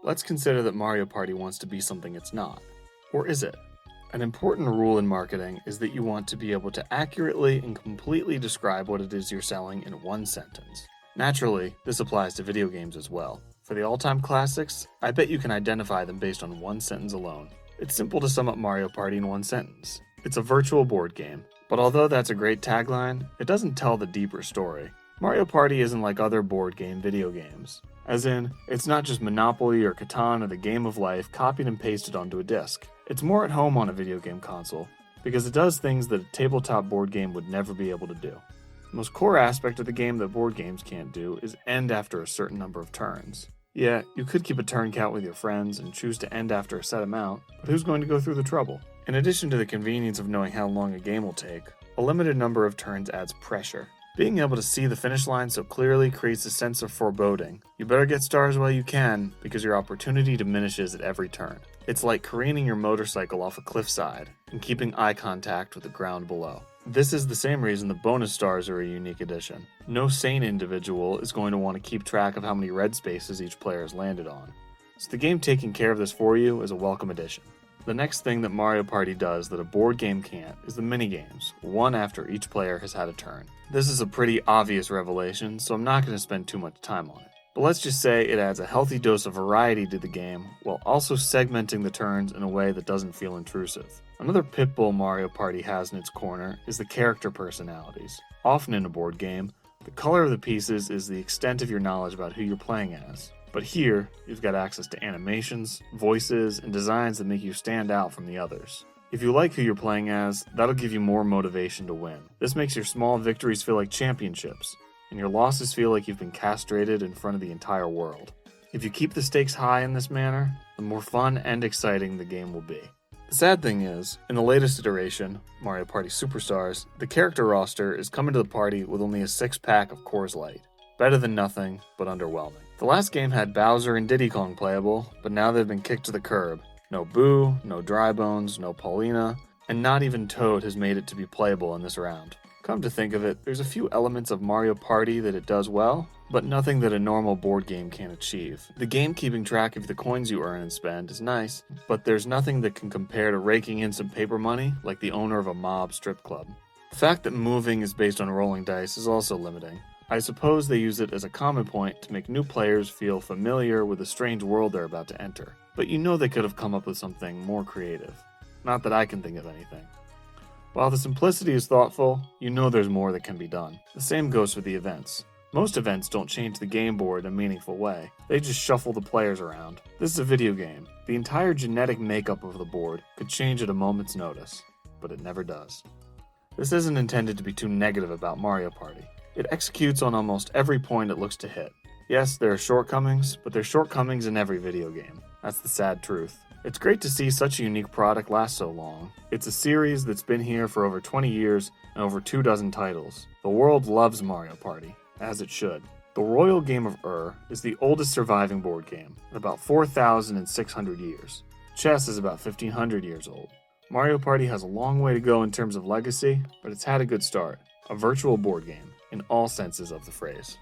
let's consider that Mario Party wants to be something it's not. Or is it? An important rule in marketing is that you want to be able to accurately and completely describe what it is you're selling in one sentence. Naturally, this applies to video games as well. For the all-time classics, I bet you can identify them based on one sentence alone. It's simple to sum up Mario Party in one sentence. It's a virtual board game. But although that's a great tagline, it doesn't tell the deeper story. Mario Party isn't like other board game video games. As in, it's not just Monopoly or Catan or the Game of Life copied and pasted onto a disc. It's more at home on a video game console, because it does things that a tabletop board game would never be able to do. The most core aspect of the game that board games can't do is end after a certain number of turns. Yeah, you could keep a turn count with your friends and choose to end after a set amount, but who's going to go through the trouble? In addition to the convenience of knowing how long a game will take, a limited number of turns adds pressure. Being able to see the finish line so clearly creates a sense of foreboding. You better get stars while you can, because your opportunity diminishes at every turn. It's like careening your motorcycle off a cliffside and keeping eye contact with the ground below. This is the same reason the bonus stars are a unique addition. No sane individual is going to want to keep track of how many red spaces each player has landed on. So the game taking care of this for you is a welcome addition. The next thing that Mario Party does that a board game can't is the minigames, one after each player has had a turn. This is a pretty obvious revelation, so I'm not going to spend too much time on it. But let's just say it adds a healthy dose of variety to the game, while also segmenting the turns in a way that doesn't feel intrusive. Another pitbull Mario Party has in its corner is the character personalities. Often in a board game, the color of the pieces is the extent of your knowledge about who you're playing as. But here, you've got access to animations, voices, and designs that make you stand out from the others. If you like who you're playing as, that'll give you more motivation to win. This makes your small victories feel like championships, and your losses feel like you've been castrated in front of the entire world. If you keep the stakes high in this manner, the more fun and exciting the game will be. The sad thing is, in the latest iteration, Mario Party Superstars, the character roster is coming to the party with only a 6-pack of Coors Light. Better than nothing, but underwhelming. The last game had Bowser and Diddy Kong playable, but now they've been kicked to the curb. No Boo, no Dry Bones, no Paulina, and not even Toad has made it to be playable in this round. Come to think of it, there's a few elements of Mario Party that it does well, but nothing that a normal board game can achieve. The game keeping track of the coins you earn and spend is nice, but there's nothing that can compare to raking in some paper money like the owner of a mob strip club. The fact that moving is based on rolling dice is also limiting. I suppose they use it as a common point to make new players feel familiar with the strange world they're about to enter, but you know they could have come up with something more creative. Not that I can think of anything. While the simplicity is thoughtful, you know there's more that can be done. The same goes for the events. Most events don't change the game board in a meaningful way. They just shuffle the players around. This is a video game. The entire genetic makeup of the board could change at a moment's notice, but it never does. This isn't intended to be too negative about Mario Party. It executes on almost every point it looks to hit. Yes, there are shortcomings, but there's shortcomings in every video game. That's the sad truth. It's great to see such a unique product last so long. It's a series that's been here for over 20 years and over 24 titles. The world loves Mario Party, as it should. The Royal Game of Ur is the oldest surviving board game, at about 4,600 years. Chess is about 1,500 years old. Mario Party has a long way to go in terms of legacy, but it's had a good start. A virtual board game, in all senses of the phrase.